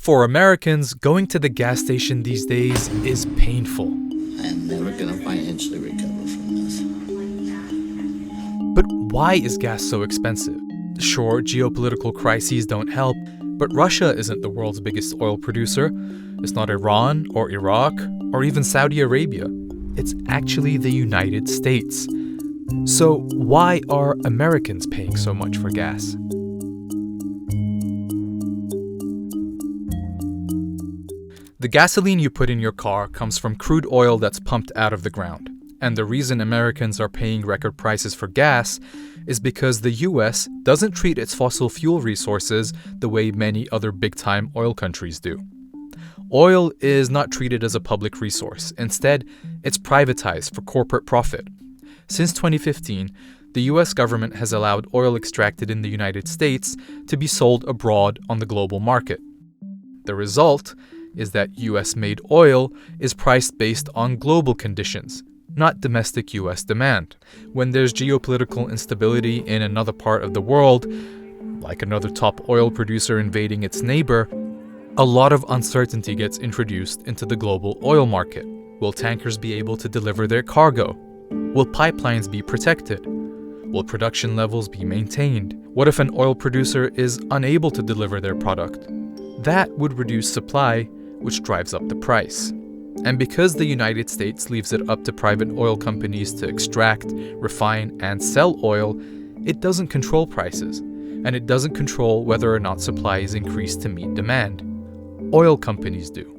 For Americans, going to the gas station these days is painful. I'm never gonna financially recover from this. But why is gas so expensive? Sure, geopolitical crises don't help, but Russia isn't the world's biggest oil producer. It's not Iran or Iraq or even Saudi Arabia. It's actually the United States. So why are Americans paying so much for gas? The gasoline you put in your car comes from crude oil that's pumped out of the ground. And the reason Americans are paying record prices for gas is because the US doesn't treat its fossil fuel resources the way many other big-time oil countries do. Oil is not treated as a public resource. Instead, it's privatized for corporate profit. Since 2015, the US government has allowed oil extracted in the United States to be sold abroad on the global market. The result is that US-made oil is priced based on global conditions, not domestic US demand. When there's geopolitical instability in another part of the world, like another top oil producer invading its neighbor, a lot of uncertainty gets introduced into the global oil market. Will tankers be able to deliver their cargo? Will pipelines be protected? Will production levels be maintained? What if an oil producer is unable to deliver their product? That would reduce supply, which drives up the price. And because the United States leaves it up to private oil companies to extract, refine, and sell oil, it doesn't control prices, and it doesn't control whether or not supply is increased to meet demand. Oil companies do.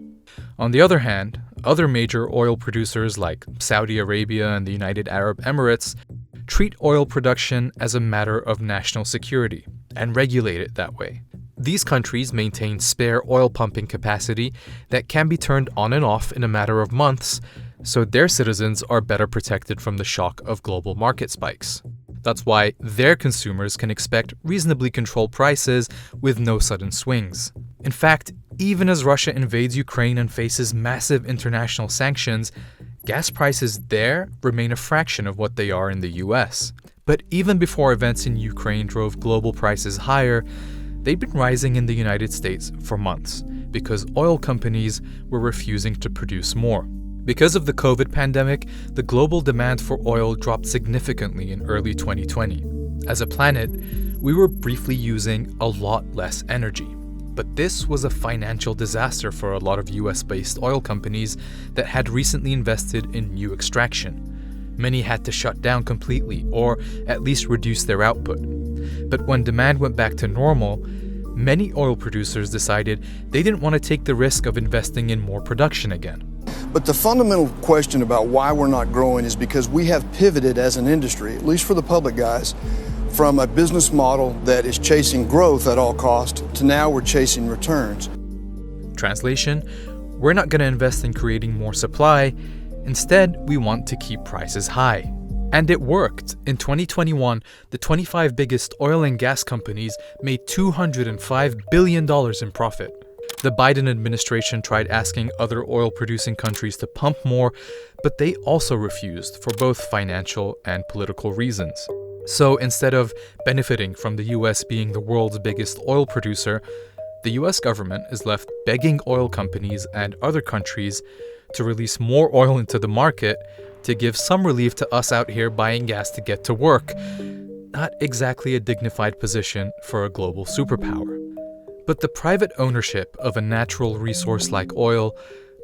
On the other hand, other major oil producers like Saudi Arabia and the United Arab Emirates treat oil production as a matter of national security and regulate it that way. These countries maintain spare oil pumping capacity that can be turned on and off in a matter of months, so their citizens are better protected from the shock of global market spikes. That's why their consumers can expect reasonably controlled prices with no sudden swings. In fact, even as Russia invades Ukraine and faces massive international sanctions, gas prices there remain a fraction of what they are in the US. But even before events in Ukraine drove global prices higher, they'd been rising in the United States for months because oil companies were refusing to produce more. Because of the COVID pandemic, the global demand for oil dropped significantly in early 2020. As a planet, we were briefly using a lot less energy. But this was a financial disaster for a lot of US-based oil companies that had recently invested in new extraction. Many had to shut down completely or at least reduce their output. But when demand went back to normal, many oil producers decided they didn't want to take the risk of investing in more production again. But the fundamental question about why we're not growing is because we have pivoted as an industry, at least for the public guys, from a business model that is chasing growth at all costs to now we're chasing returns. Translation, we're not going to invest in creating more supply. Instead, we want to keep prices high. And it worked. In 2021, the 25 biggest oil and gas companies made $205 billion in profit. The Biden administration tried asking other oil-producing countries to pump more, but they also refused for both financial and political reasons. So instead of benefiting from the US being the world's biggest oil producer, the US government is left begging oil companies and other countries to release more oil into the market to give some relief to us out here buying gas to get to work. Not exactly a dignified position for a global superpower. But the private ownership of a natural resource like oil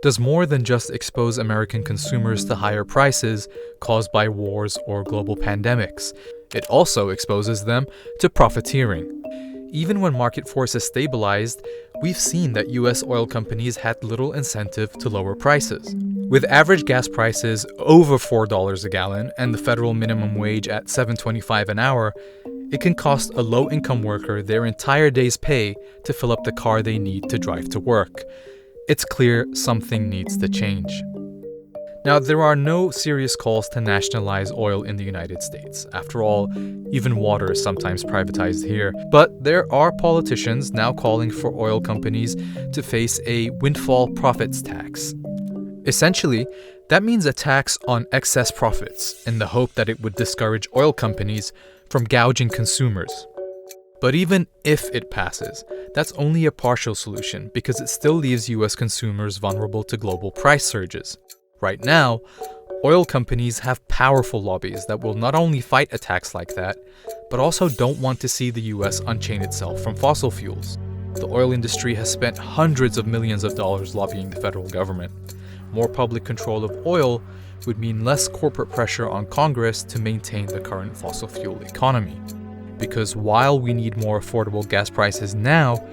does more than just expose American consumers to higher prices caused by wars or global pandemics. It also exposes them to profiteering. Even when market forces stabilized, we've seen that US oil companies had little incentive to lower prices. With average gas prices over $4 a gallon and the federal minimum wage at $7.25 an hour, it can cost a low-income worker their entire day's pay to fill up the car they need to drive to work. It's clear something needs to change. Now, there are no serious calls to nationalize oil in the United States. After all, even water is sometimes privatized here. But there are politicians now calling for oil companies to face a windfall profits tax. Essentially, that means a tax on excess profits in the hope that it would discourage oil companies from gouging consumers. But even if it passes, that's only a partial solution because it still leaves US consumers vulnerable to global price surges. Right now, oil companies have powerful lobbies that will not only fight attacks like that, but also don't want to see the US unchain itself from fossil fuels. The oil industry has spent hundreds of millions of dollars lobbying the federal government. More public control of oil would mean less corporate pressure on Congress to maintain the current fossil fuel economy. Because while we need more affordable gas prices now,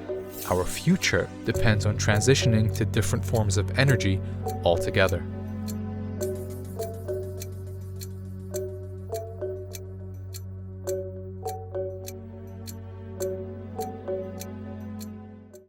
our future depends on transitioning to different forms of energy altogether.